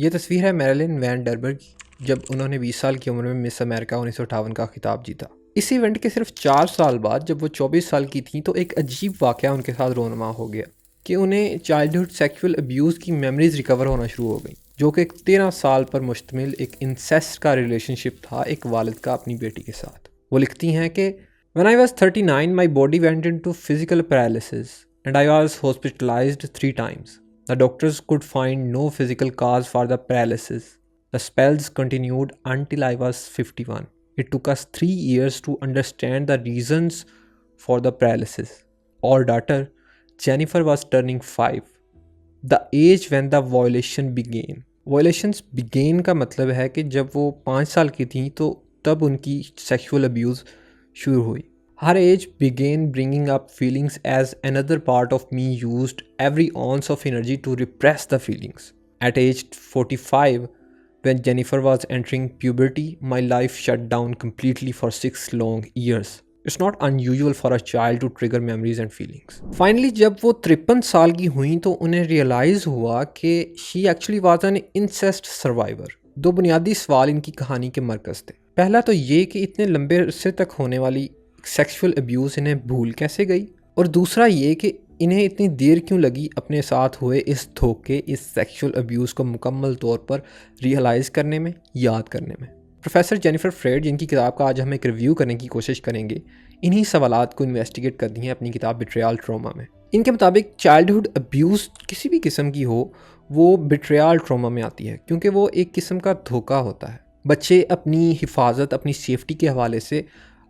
ये तस्वीर है मैरिलिन वैन डरबर की, जब उन्होंने 20 साल की उम्र में मिस अमेरिका 1958 का खिताब जीता। इस इवेंट के सिर्फ 4 साल बाद जब वो 24 साल की थी तो एक अजीब वाक़या उनके साथ रोनमा हो गया कि उन्हें चाइल्डहुड सेक्सुअल अब्यूज़ की मेमोरीज रिकवर होना शुरू हो गई, जो कि एक 13 साल पर मुश्तमिल एक इंसेस्ट का रिलेशनशिप था एक वालिद का अपनी बेटी के साथ। वो लिखती हैं कि When I was 39, my body went into physical paralysis and I was hospitalized 3 times. The doctors could find no physical cause for the paralysis. The spells continued until I was 51. It took us 3 years to understand the reasons for the paralysis. Our daughter, Jennifer, was turning 5. The age when the violation began. Violations began का मतलब है कि जब वो 5 साल की थी तो तब उनकी सेक्सुअल अब्यूज़ शुरू हुई। Her age began bringing up feelings as another part of me used every ounce of energy to repress the feelings. At age 45, when Jennifer was entering puberty, my life shut down completely for 6 long years. It's not unusual for a child to trigger memories and feelings. Finally, जब वो 53 साल की हुई तो उन्हें realise हुआ कि she actually was an incest survivor. 2 बुनियादी सवाल इनकी कहानी के मरकज़ थे। पहला तो ये कि इतने लंबे अरसे तक होने वाली सेक्सुअल अब्यूज़ इन्हें भूल कैसे गई, और दूसरा ये कि इन्हें इतनी देर क्यों लगी अपने साथ हुए इस धोखे, इस सेक्सुअल अब्यूज़ को मुकम्मल तौर पर रियलाइज़ करने में, याद करने में। प्रोफेसर जेनिफर फ्रेड, जिनकी किताब का आज हम एक रिव्यू करने की कोशिश करेंगे, इन्हीं सवालात को इन्वेस्टिगेट करती हैं अपनी किताब बिट्रेयल ट्रॉमा में। इनके मुताबिक चाइल्डहुड अब्यूज़ किसी भी किस्म की हो, वो बिट्रेयल ट्रॉमा में आती है, क्योंकि वो एक किस्म का धोखा होता है। बच्चे अपनी हिफाजत, अपनी सेफ्टी के हवाले से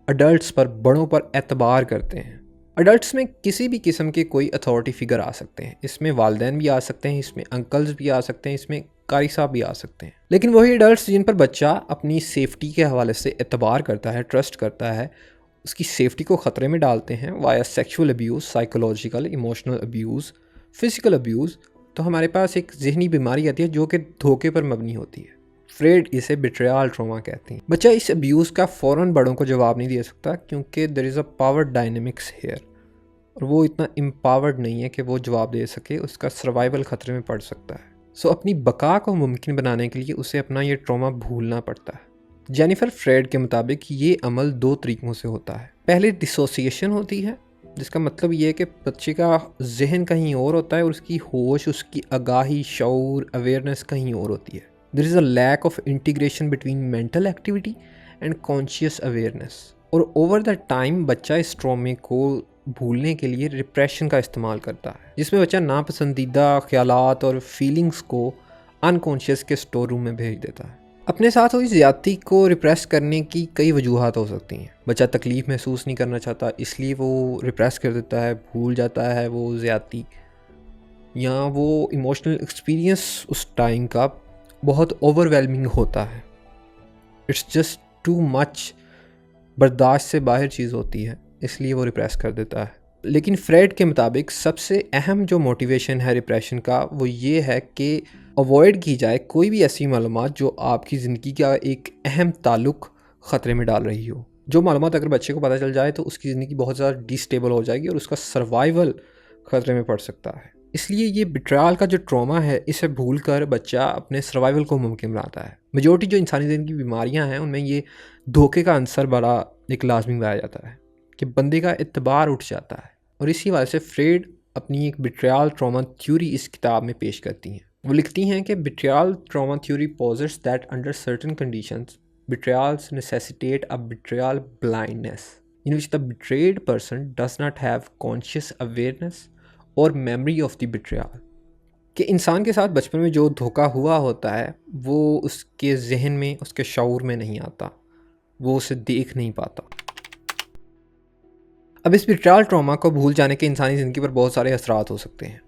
अडल्ट्स पर, बड़ों पर एतबार करते हैं। अडल्ट्स में किसी भी किस्म के कोई अथॉरिटी फिगर आ सकते हैं, इसमें वालिदैन भी आ सकते हैं, इसमें अंकल्स भी आ सकते हैं, इसमें कारी साहब भी आ सकते हैं। लेकिन वही अडल्ट्स जिन पर बच्चा अपनी सेफ्टी के हवाले से एतबार करता है, ट्रस्ट करता है, उसकी सेफ्टी को ख़तरे में डालते हैं via sexual abuse, psychological, emotional abuse, physical abuse, तो हमारे पास एक जहनी बीमारी आती है जो कि धोखे पर मबनी होती है। फ्रेड इसे बिट्रेयल ट्रॉमा कहती हैं। बच्चा इस अब्यूज़ का फ़ौरन बड़ों को जवाब नहीं दे सकता, क्योंकि there is a power dynamics here, और वो इतना एम्पावर्ड नहीं है कि वो जवाब दे सके, उसका सर्वाइवल ख़तरे में पड़ सकता है। सो अपनी बका को मुमकिन बनाने के लिए उसे अपना ये ट्रॉमा भूलना पड़ता है। जेनिफर फ्रेड के मुताबिक ये अमल 2 तरीक़ों से होता है। पहले डिसोसिएशन होती है, जिसका मतलब ये है कि बच्चे का जहन कहीं और होता है और उसकी होश, उसकी आगाही, शऊर, अवेयरनेस कहीं और होती है। There is a lack of integration between mental activity and conscious awareness. और over the time बच्चा इस ट्रॉमे को भूलने के लिए रिप्रेशन का इस्तेमाल करता है, जिसमें बच्चा नापसंदीदा ख्यालात और फीलिंग्स को अनकॉन्शियस के स्टोर रूम में भेज देता है। अपने साथ हुई ज़्यादती को रिप्रेस करने की कई वजूहात हो सकती हैं। बच्चा तकलीफ़ महसूस नहीं करना चाहता, इसलिए वो रिप्रेस कर देता है, भूल जाता है वो ज़्यादती, या वो इमोशनल एक्सपीरियंस उस टाइम का बहुत ओवरवेलमिंग होता है। इट्स जस्ट टू मच, बर्दाश्त से बाहर चीज़ होती है, इसलिए वो रिप्रेस कर देता है। लेकिन फ्रेड के मुताबिक सबसे अहम जो मोटिवेशन है रिप्रेशन का, वो ये है कि अवॉइड की जाए कोई भी ऐसी मालूमात जो आपकी ज़िंदगी का एक अहम ताल्लुक ख़तरे में डाल रही हो। जो मालूमात अगर बच्चे को पता चल जाए तो उसकी ज़िंदगी बहुत ज़्यादा डिस्टेबल हो जाएगी और उसका सर्वाइवल ख़तरे में पड़ सकता है। इसलिए ये बिट्रेयल का जो ट्रॉमा है, इसे भूल कर बच्चा अपने सर्वाइवल को मुमकिन बनाता है। मेजॉरिटी जो इंसानी ज़िंदगी की बीमारियां हैं, उनमें ये धोखे का अंसर बड़ा एक लाजमी पाया जाता है कि बंदे का एतबार उठ जाता है, और इसी वजह से फ्रेड अपनी एक बिट्रेयल ट्रॉमा थ्योरी इस किताब में पेश करती हैं। वो लिखती हैं कि betrayal trauma theory posits that under certain conditions betrayals necessitate a betrayal blindness in which the betrayed person does not have conscious awareness और मेमोरी ऑफ द बिट्रेयल, कि इंसान के साथ बचपन में जो धोखा हुआ होता है वो उसके जहन में, उसके शऊर में नहीं आता, वो उसे देख नहीं पाता। अब इस बिट्रेयल ट्रॉमा को भूल जाने के इंसानी ज़िंदगी पर बहुत सारे असरात हो सकते हैं।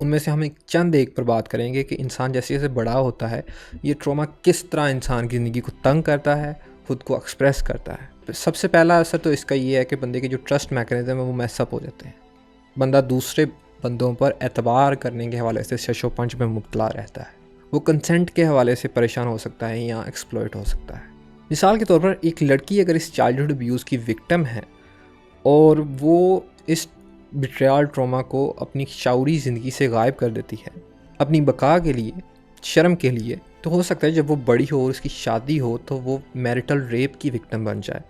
उनमें से हम एक चंद पर बात करेंगे कि इंसान जैसे जैसे बड़ा होता है, ये ट्रॉमा किस तरह इंसान की ज़िंदगी को तंग करता है, ख़ुद को एक्सप्रेस करता है। सबसे पहला असर तो इसका ये है कि बंदे के जो ट्रस्ट मैकेनिज़्म है वो मैसअप हो जाते हैं। बंदा दूसरे बंदों पर एतबार करने के हवाले से शशो पंच में मुब्तला रहता है। वो कंसेंट के हवाले से परेशान हो सकता है या एक्सप्लॉइट हो सकता है। मिसाल के तौर पर एक लड़की अगर इस चाइल्डहुड अब्यूज़ की विक्टिम है और वो इस बिट्रेयल ट्रॉमा को अपनी शऊरी ज़िंदगी से गायब कर देती है अपनी बका के लिए, शर्म के लिए, तो हो सकता है जब वो बड़ी हो और उसकी शादी हो तो वो मैरिटल रेप की विक्टिम बन जाए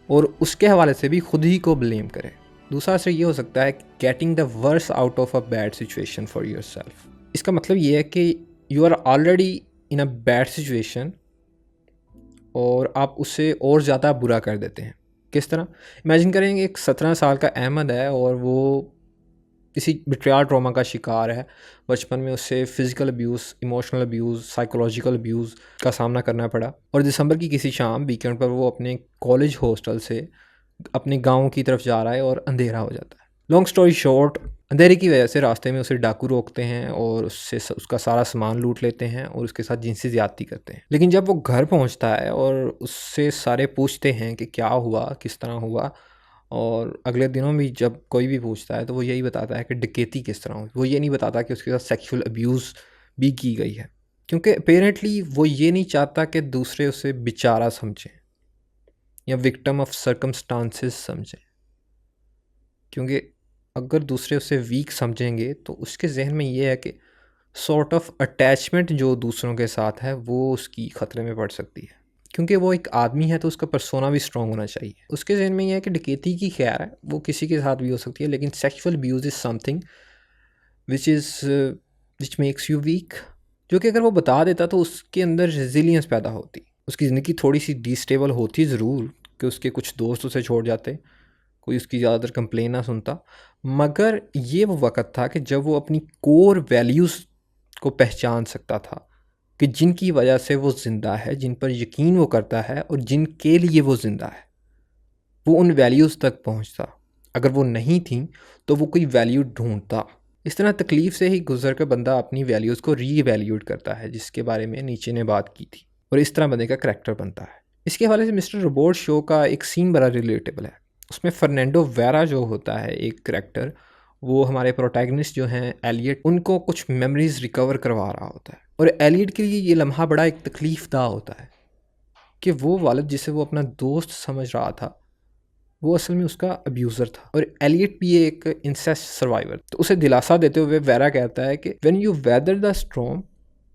और उसके हवाले से भी खुद ही को ब्लेम करे। दूसरा असर ये हो सकता है getting the worse out of a bad situation for your self. इसका मतलब ये है कि you are already in a bad situation और आप उससे और ज़्यादा बुरा कर देते हैं। किस तरह? इमेजिन करेंगे एक 17 साल का अहमद है और वो किसी बिट्रियल ट्रॉमा का शिकार है। बचपन में उससे physical abuse, emotional abuse, psychological abuse का सामना करना पड़ा और दिसंबर की किसी शाम वीकेंड पर वो अपने कॉलेज हॉस्टल से अपने गाँव की तरफ जा रहा है और अंधेरा हो जाता है। लॉन्ग स्टोरी शॉर्ट, अंधेरे की वजह से रास्ते में उसे डाकू रोकते हैं और उसका सारा सामान लूट लेते हैं और उसके साथ जिनसी ज़्यादती करते हैं। लेकिन जब वो घर पहुंचता है और उससे सारे पूछते हैं कि क्या हुआ, किस तरह हुआ, और अगले दिनों भी जब कोई भी पूछता है तो वो यही बताता है कि डकैती किस तरह हुई। वो ये नहीं बताता कि उसके साथ सेक्सुअल अब्यूज़ भी की गई है, क्योंकि अपेरेंटली वो ये नहीं चाहता कि दूसरे उसे बेचारा समझें या विक्टिम ऑफ सर्कमस्टांसेस समझें, क्योंकि अगर दूसरे उसे वीक समझेंगे तो उसके जहन में ये है कि सॉर्ट ऑफ अटैचमेंट जो दूसरों के साथ है वो उसकी ख़तरे में पड़ सकती है। क्योंकि वो एक आदमी है तो उसका पर्सोना भी स्ट्रॉन्ग होना चाहिए। उसके जहन में ये है कि डकैती की खैर है, वो किसी के साथ भी हो सकती है, लेकिन sexual abuse is something which makes you weak. जो कि अगर वो बता देता तो उसके अंदर रेजिलियंस पैदा होती, उसकी ज़िंदगी थोड़ी सी डिस्टेबल होती ज़रूर कि उसके कुछ दोस्त उसे छोड़ जाते, कोई उसकी ज़्यादातर कंप्लेन ना सुनता, मगर ये वो वक़्त था कि जब वो अपनी कोर वैल्यूज़ को पहचान सकता था कि जिनकी वजह से वो ज़िंदा है, जिन पर यकीन वो करता है और जिनके लिए वो ज़िंदा है, वो उन वैल्यूज़ तक पहुंचता। अगर वो नहीं थी तो वो कोई वैल्यू ढूंढता। इस तरह तकलीफ़ से ही गुजर कर बंदा अपनी वैल्यूज़ को रीवैल्यूट करता है, जिसके बारे में नीचे ने बात की थी, और इस तरह बंदे का करैक्टर बनता है। इसके हवाले से मिस्टर रोबोट शो का एक सीन बड़ा रिलेटेबल है। उसमें फर्नांडो वेरा जो होता है एक करैक्टर, वो हमारे प्रोटैगनिस्ट जो हैं एलियट, उनको कुछ मेमोरीज़ रिकवर करवा रहा होता है, और एलियट के लिए ये लम्हा बड़ा एक तकलीफ़दा होता है कि वो वालिद जिसे वो अपना दोस्त समझ रहा था वो असल में उसका अब्यूज़र था, और एलियट भी एक इंसेस्ट सर्वाइवर। तो उसे दिलासा देते हुए वेरा कहता है कि when you whether the storm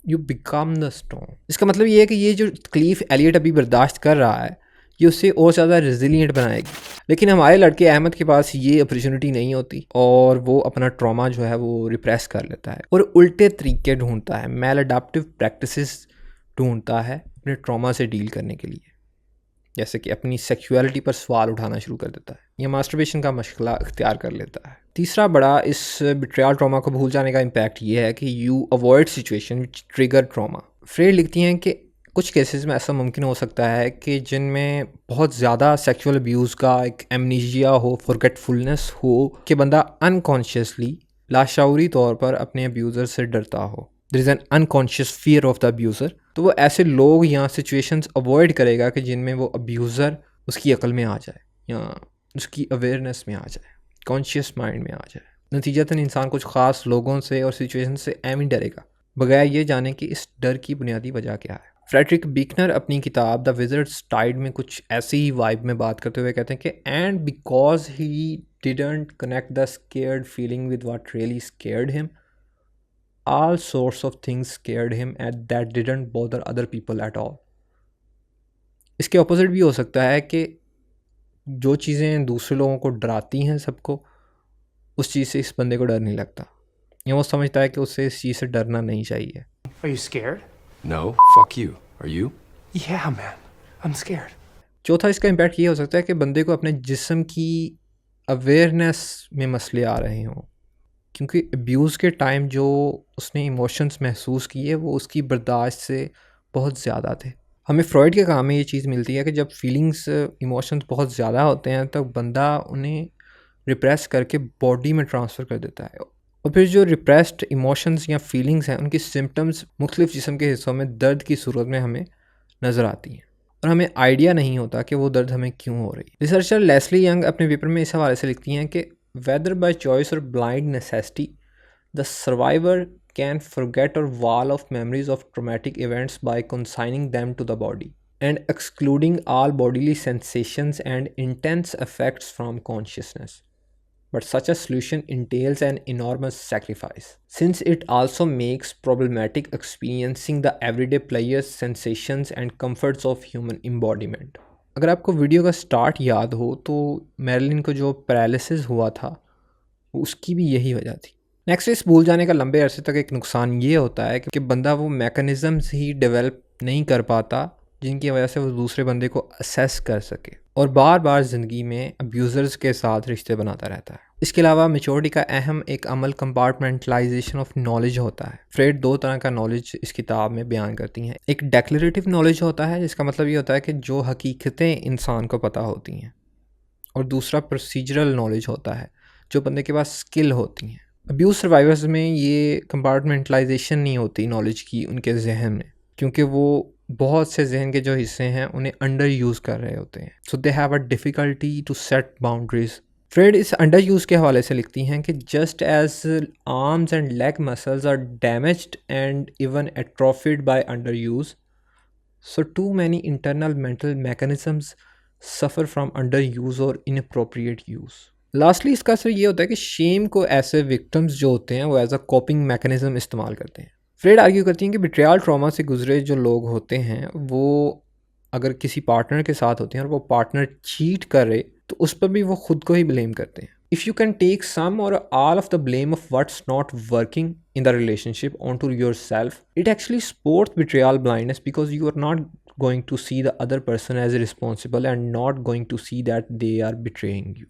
you become the storm. इसका मतलब ये है कि ये जो तकलीफ़ एलियट अभी बर्दाश्त कर रहा है ये उससे और ज़्यादा रेजिलियंट बनाएगी। लेकिन हमारे लड़के अहमद के पास ये अपॉर्चुनिटी नहीं होती और वो अपना ट्रॉमा जो है वो रिप्रेस कर लेता है और उल्टे तरीके ढूंढता है, मैल अडाप्टिव प्रैक्टिसेस ढूंढता है अपने ट्रॉमा से डील करने के लिए, जैसे कि अपनी सेक्सुअलिटी पर सवाल उठाना शुरू कर देता है या मास्टरबेशन का मशगला इख्तियार कर लेता है। तीसरा बड़ा इस बिट्रियल ट्रॉमा को भूल जाने का इम्पैक्ट ये है कि you avoid situation which trigger trauma. Freud लिखती हैं कि कुछ केसेस में ऐसा मुमकिन हो सकता है कि जिनमें बहुत ज़्यादा सेक्सुअल अब्यूज़ का एक एमनीजिया हो, फॉरगेटफुलनेस हो, कि बंदा अनकॉन्शियसली लाशऊरी तौर पर अपने अब्यूज़र से डरता हो। There is an unconscious fear of the abuser. तो वो ऐसे लोग या सिचुएशंस अवॉइड करेगा कि जिनमें वो अब्यूज़र उसकी अकल में आ जाए या उसकी अवेयरनेस में आ जाए, कॉन्शियस माइंड में आ जाए। नतीजतन इंसान कुछ ख़ास लोगों से और सिचुएशन से एम ही डरेगा, बगैर ये जाने कि इस डर की बुनियादी वजह क्या है। फ्रेडरिक बिकनर अपनी किताब द विज़र्ड्स टाइड में कुछ ऐसी ही वाइब में बात करते हुए कहते हैं कि and because he didn't connect the scared feeling with what really scared him, all sorts of things scared him and that didn't bother other people at all। इसके ऑपोजिट भी हो सकता है कि जो चीज़ें दूसरे लोगों को डराती हैं सबको, उस चीज़ से इस बंदे को डर नहीं लगता, या वो समझता है कि उससे इस चीज़ से डरना नहीं चाहिए। Are you scared? No, fuck you. Are you? Yeah, man. I'm scared. चौथा इसका इम्पैक्ट ये हो सकता है कि बंदे को अपने जिस्म की अवेयरनेस में मसले आ रहे हों, क्योंकि अब्यूज़ के टाइम जो उसने इमोशंस महसूस किए वो उसकी बर्दाश्त से बहुत ज़्यादा थे। हमें फ्रॉइड के काम में ये चीज़ मिलती है कि जब फीलिंग्स, इमोशंस बहुत ज़्यादा होते हैं तब बंदा उन्हें रिप्रेस करके बॉडी में ट्रांसफ़र कर देता है, और फिर जो रिप्रेस्ड इमोशंस या फीलिंग्स हैं उनकी सिम्टम्स मुख्तलिफ़ जिस्म के हिस्सों में दर्द की सूरत में हमें नज़र आती हैं, और हमें आइडिया नहीं होता कि वो दर्द हमें क्यों हो रही है। रिसर्चर लेस्ली यंग अपने पेपर में इस हवाले से लिखती हैं कि whether by choice or blind necessity, the survivor can forget or wall off memories of traumatic events by consigning them to the body and excluding all bodily sensations and intense effects from consciousness। but such a solution entails an enormous sacrifice, since it also makes problematic experiencing the everyday player's sensations and comforts of human embodiment. अगर आपको video का start याद हो तो Marilyn को जो paralysis हुआ था उसकी भी यही वजह थी। नेक्स्ट इस भूल जाने का लंबे अरसे तक एक नुकसान ये होता है कि बंदा वो मैकेनिज़म्स ही डेवलप नहीं कर पाता जिनकी वजह से वो दूसरे बंदे को असेस कर सके, और बार बार ज़िंदगी में अब्यूज़र्स के साथ रिश्ते बनाता रहता है। इसके अलावा मेच्योरिटी का अहम एक अमल कंपार्टमेंटलाइजेशन ऑफ नॉलेज होता है। फ्रेड दो तरह का नॉलेज इस किताब में बयान करती हैं। एक डेक्लरेटिव नॉलेज होता है जिसका मतलब ये होता है कि जो हकीकतें इंसान को पता होती हैं, और दूसरा प्रोसीजरल नॉलेज होता है जो बंदे के पास स्किल होती हैं। अब्यूज़ सर्वाइवर्स में ये कंपार्टमेंटलाइजेशन नहीं होती नॉलेज की उनके जहन में, क्योंकि वो बहुत से जहन के जो हिस्से हैं उन्हें अंडर यूज़ कर रहे होते हैं। So they have a difficulty to set boundaries. Freud इस अंडर यूज़ के हवाले से लिखती हैं कि just as arms and leg muscles are damaged and even atrophied by underuse, so too many internal mental mechanisms suffer from underuse और inappropriate use. Lastly इसका असर ये होता है कि शेम को ऐसे विक्टिम्स जो होते हैं वो एज अ कॉपिंग मैकेनिज़्म इस्तेमाल करते हैं। फ्रेड आर्ग्यू करती हैं कि बिट्रियल ट्रॉमा से गुजरे जो लोग होते हैं वो अगर किसी पार्टनर के साथ होते हैं और वो पार्टनर चीट करे तो उस पर भी वो खुद को ही ब्लेम करते हैं। If you can take some और all of the blame of what's not working in the relationship onto yourself, it actually supports betrayal blindness because you are not going to see the other person as responsible and not going to see that they are betraying you.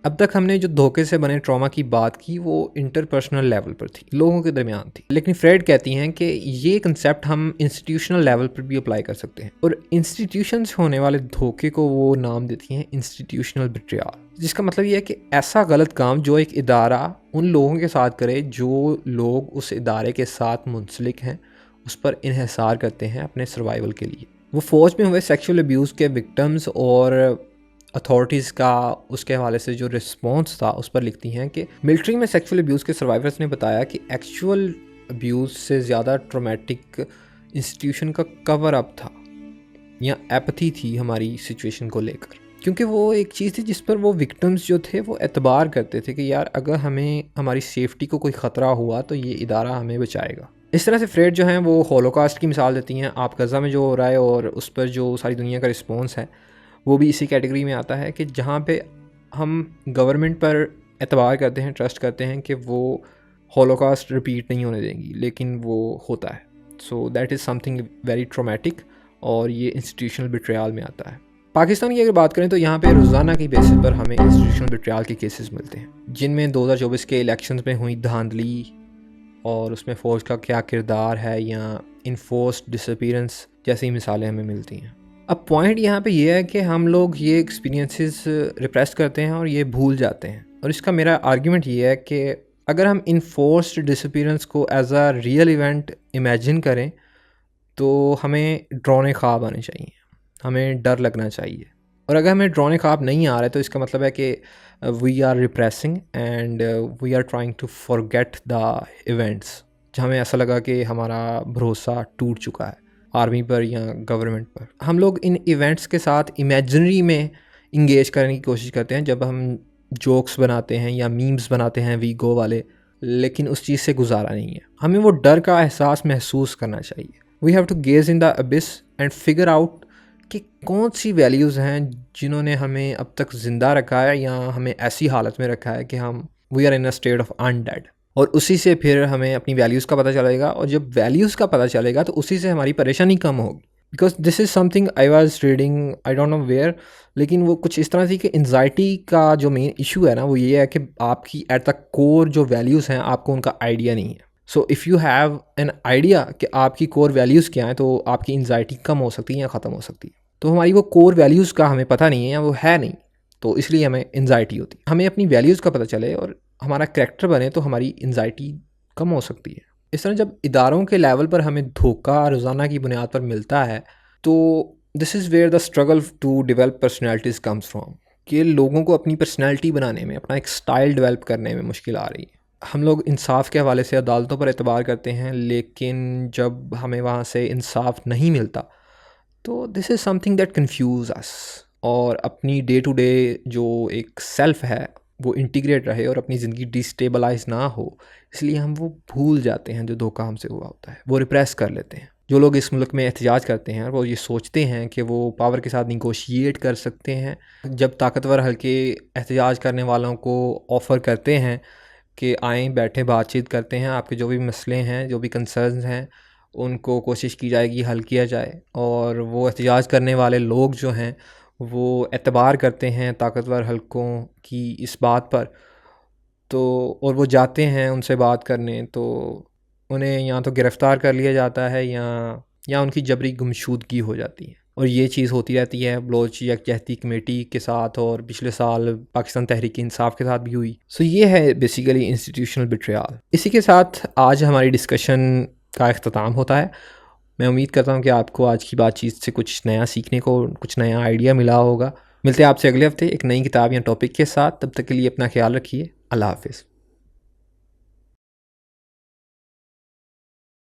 अब तक हमने जो धोखे से बने trauma की बात की वो इंटरपर्सनल लेवल पर थी, लोगों के दरमियान थी, लेकिन फ्रेड कहती हैं कि ये कंसेप्ट हम इंस्टीट्यूशनल लेवल पर भी अप्लाई कर सकते हैं, और इंस्टीट्यूशन से होने वाले धोखे को वो नाम देती हैं इंस्टीट्यूशनल बिट्रियल, जिसका मतलब ये है कि ऐसा गलत काम जो एक इदारा उन लोगों के साथ करे जो लोग उस इदारे के साथ मुंसलिक हैं, उस पर इन्हिसार करते हैं अपने सर्वाइवल के लिए। वो फ़ौज में हुए सेक्सुअल अब्यूज़ के विक्टिम्स और अथॉरिटीज़ का उसके हवाले से जो रिस्पॉन्स था उस पर लिखती हैं कि मिलिट्री में सेक्सुअल अब्यूज़ के सर्वाइवर्स ने बताया कि एक्चुअल अब्यूज़ से ज़्यादा ट्रॉमेटिक इंस्टीट्यूशन का कवर अप था या एपथी थी हमारी सिचुएशन को लेकर, क्योंकि वो एक चीज़ थी जिस पर वो विक्टिम्स जो थे वो एतबार करते थे कि यार अगर हमें हमारी सेफ्टी को कोई ख़तरा हुआ तो ये इदारा हमें बचाएगा। इस तरह से फ्रेड जो हैं वो होलोकॉस्ट की मिसाल देती हैं। आप गज़ा में जो हो रहा है और उस पर जो सारी दुनिया का रिस्पॉन्स है वो भी इसी कैटेगरी में आता है कि जहाँ पे हम गवर्नमेंट पर एतबार करते हैं, ट्रस्ट करते हैं कि वो होलोकॉस्ट रिपीट नहीं होने देंगी, लेकिन वो होता है। So that is something very traumatic, और ये इंस्टीट्यूशनल बिट्रियल में आता है। पाकिस्तान की अगर बात करें तो यहाँ पे रोज़ाना की बेसिस पर हमें इंस्टीट्यूशनल बिट्रियल के केसेस मिलते हैं, जिनमें 2024 के इलेक्शंस में हुई धांधली और उसमें फ़ौज का क्या किरदार है या इन्फोर्स्ड डिसअपीयरेंस जैसी मिसालें हमें मिलती हैं। अब पॉइंट यहाँ पे ये है कि हम लोग ये एक्सपीरियंसेस रिप्रेस करते हैं और ये भूल जाते हैं, और इसका मेरा आर्ग्यूमेंट ये है कि अगर हम इन्फोर्स्ड डिसअपीयरेंस को as a real event imagine करें तो हमें ड्रोने ख्वाब आने चाहिए, हमें डर लगना चाहिए, और अगर हमें ड्रोने ख्वाब नहीं आ रहे तो इसका मतलब है कि we are repressing and we are trying to forget the events, जहाँ हमें ऐसा लगा कि हमारा भरोसा टूट चुका है आर्मी पर या गवर्नमेंट पर। हम लोग इन इवेंट्स के साथ इमेजिनरी में इंगेज करने की कोशिश करते हैं जब हम जोक्स बनाते हैं या मीम्स बनाते हैं वी गो वाले, लेकिन उस चीज़ से गुजारा नहीं है। हमें वो डर का एहसास महसूस करना चाहिए। We have to gaze in the abyss and figure out कि कौन सी वैल्यूज़ हैं जिन्होंने हमें अब तक ज़िंदा रखा है या हमें ऐसी हालत में रखा है कि हम we are in a state of undead, और उसी से फिर हमें अपनी वैल्यूज़ का पता चलेगा, और जब वैल्यूज़ का पता चलेगा तो उसी से हमारी परेशानी कम होगी। Because this is something I was reading, I don't know where, लेकिन वो कुछ इस तरह थी कि एंजाइटी का जो मेन इशू है ना वो ये है कि आपकी एट द कोर जो वैल्यूज़ हैं आपको उनका आइडिया नहीं है। So if you have an idea कि आपकी कोर वैल्यूज़ क्या हैं तो आपकी एंजाइटी कम हो सकती है या ख़त्म हो सकती है। तो हमारी वो कोर वैल्यूज़ का हमें पता नहीं है या वो है नहीं, तो इसलिए हमें एंजाइटी होती है। हमें अपनी वैल्यूज़ का पता चले और हमारा करैक्टर बने तो हमारी एंजाइटी कम हो सकती है। इस तरह जब इदारों के लेवल पर हमें धोखा रोज़ाना की बुनियाद पर मिलता है तो this is where the struggle to develop personalities comes from, कि लोगों को अपनी पर्सनैलिटी बनाने में, अपना एक स्टाइल डेवलप करने में मुश्किल आ रही है। हम लोग इंसाफ के हवाले से अदालतों पर एतबार करते हैं, लेकिन जब हमें वहाँ से इंसाफ नहीं मिलता तो this is something that confuse us, और अपनी डे टू डे जो एक सेल्फ है वो इंटीग्रेट रहे और अपनी ज़िंदगी डिस्टेबलाइज ना हो, इसलिए हम वो भूल जाते हैं जो धोखा हमसे हुआ होता है, वो रिप्रेस कर लेते हैं। जो लोग इस मुल्क में एहतजाज करते हैं वो ये सोचते हैं कि वो पावर के साथ निगोशिएट कर सकते हैं। जब ताकतवर हल्के एहतजाज करने वालों को ऑफ़र करते हैं कि आएँ बैठें बातचीत करते हैं, आपके जो भी मसले हैं, जो भी कंसर्न्स हैं, उनको कोशिश की जाएगी हल किया जाए, और वो एहतजाज करने वाले लोग जो हैं वो एतबार करते हैं ताकतवर हलकों की इस बात पर, तो और वो जाते हैं उनसे बात करने, तो उन्हें या तो गिरफ़्तार कर लिया जाता है या उनकी जबरी गुमशुदगी हो जाती है। और ये चीज़ होती रहती है बलोच यकजहती कमेटी के साथ, और पिछले साल पाकिस्तान तहरीक इंसाफ के साथ भी हुई। सो ये है बेसिकली इंस्टीट्यूशनल बिट्रेयल। इसी के साथ आज हमारी डिस्कशन का इख्तिताम होता है। मैं उम्मीद करता हूँ कि आपको आज की बातचीत से कुछ नया सीखने को, कुछ नया आइडिया मिला होगा। मिलते हैं आपसे अगले हफ्ते एक नई किताब या टॉपिक के साथ। तब तक के लिए अपना ख्याल रखिए। अल्लाह हाफ़िज़।